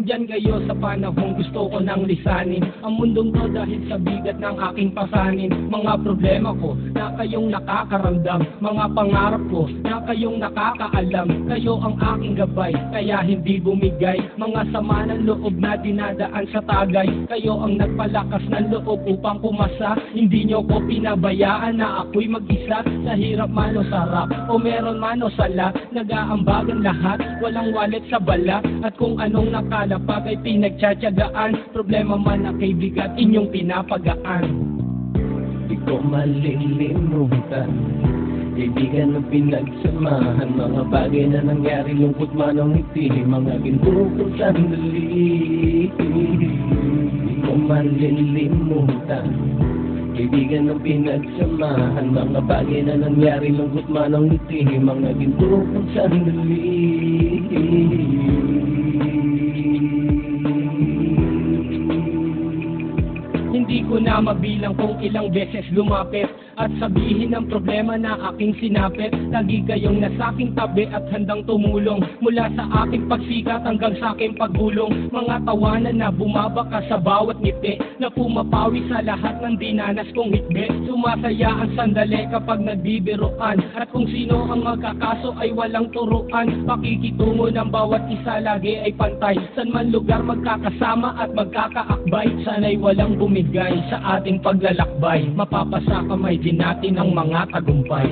andyan kayo sa panahong gusto ko nang lisanin ang mundong to dahil sa bigat ng aking pasanin. Mga problema ko na kayong nakakaramdam, mga pangarap ko na kayong nakakaalam. Kayo ang aking gabay, kaya hindi bumigay. Mga sama ng loob na dinadaan sa tagay, kayo ang nagpalakas ng loob upang pumasa. Hindi nyo ko pinabayaan na ako'y mag-isa. Sa hirap man o sarap, o meron man o sala, nag-aambagan lahat, walang walit sa bala. At kung anong nakalapag ay pinagtsatsagaan, problema man na kay bigat inyong pinapagaan. Di ko malilimutan kaibigan ng pinagsamahan, mga bagay na nangyari, lungkot man ang ngiti, mga ginto ko sandali. Di ko malilimutan kaibigan ng pinagsamahan, mga bagay na nangyari, lungkot man ang ngiti, mga ginto ko sandali. Hindi ko na mabilang kung ilang beses lumapit at sabihin ang problema na aking sinapit. Lagi kayong nasa aking tabi at handang tumulong, mula sa aking pagsikat hanggang sa aking paggulong. Mga tawanan na bumabaka sa bawat ngiti, na pumapawi sa lahat ng dinanas kong hitbe. Sumasaya ang sandali kapag nagbibiroan, at kung sino ang magkakaso ay walang turuan. Pakikitungo ng bawat isa lagi ay pantay, san man lugar magkakasama at magkakaakbay. Sana'y walang bumigay sa ating paglalakbay, mapapasa kamay din natin ang mga tagumpay.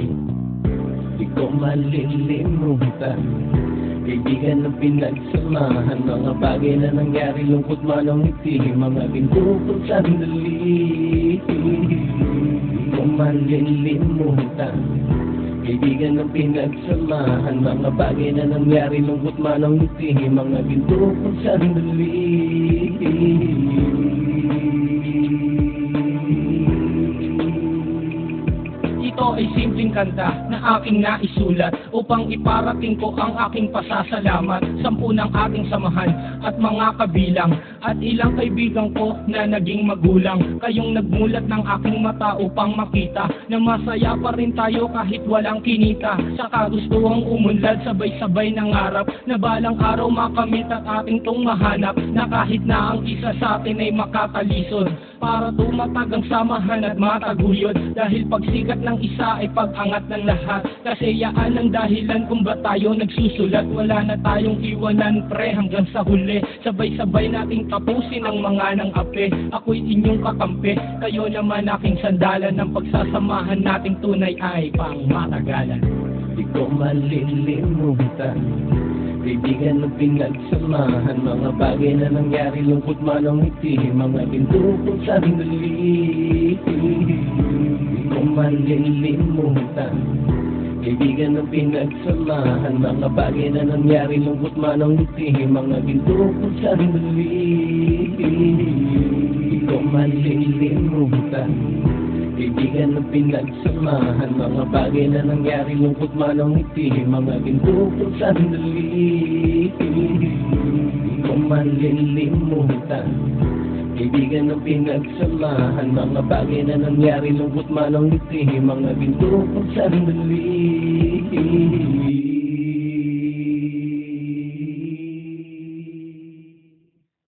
Di ko malilimutan kaibigan ng pinagsamahan, mga bagay na nangyari, lungkot man ang ngiti, mga ginto ko sandali. Di ko malilimutan kaibigan ng pinagsamahan, mga bagay na nangyari, lungkot man ang ngiti, mga ginto ko sandali. Ito ay simpleng kanta na aking naisulat upang iparating ko ang aking pasasalamat. 10 ng ating samahan at mga kabilang, at ilang kaibigan ko na naging magulang. Kayong nagmulat ng aking mata upang makita na masaya pa rin tayo kahit walang kinita. Sa kagustuhang umunlad, sabay-sabay nangarap na balang araw makamit at ating tong mahanap, na kahit na ang isa sa atin ay makatalisod, para tumatag ang samahan at mataguyod. Dahil pagsikat ng isa ay pag-angat ng lahat, kasi yaan ang dahilan kung ba tayo nagsusulat. Wala na tayong iwanan pre hanggang sa huli, sabay-sabay nating tapusin ang mga ng ape. Ako'y inyong kakampi, kayo naman aking sandalan, ng pagsasamahan nating tunay ay pang matagalan. Di ko malilimutan kaibigan ng pinagsamahan, mga bagay na nangyari, lungkot man ang ngiti, mga ginto ko sandali. Di ko malilimutan kaibigan ng pinagsamahan, mga bagay na nangyari, lungkot man ang ngiti, mga ginto ko sandali. Di ko malilimutan kaibigan ng pinagsamahan, mga bagay na nangyari, lungkot man ang ngiti, mga ginto ko sandali. Di ko malilimutan kaibigan ng pinagsamahan, mga bagay na nangyari, lungkot man ang ngiti, mga ginto ko sandali.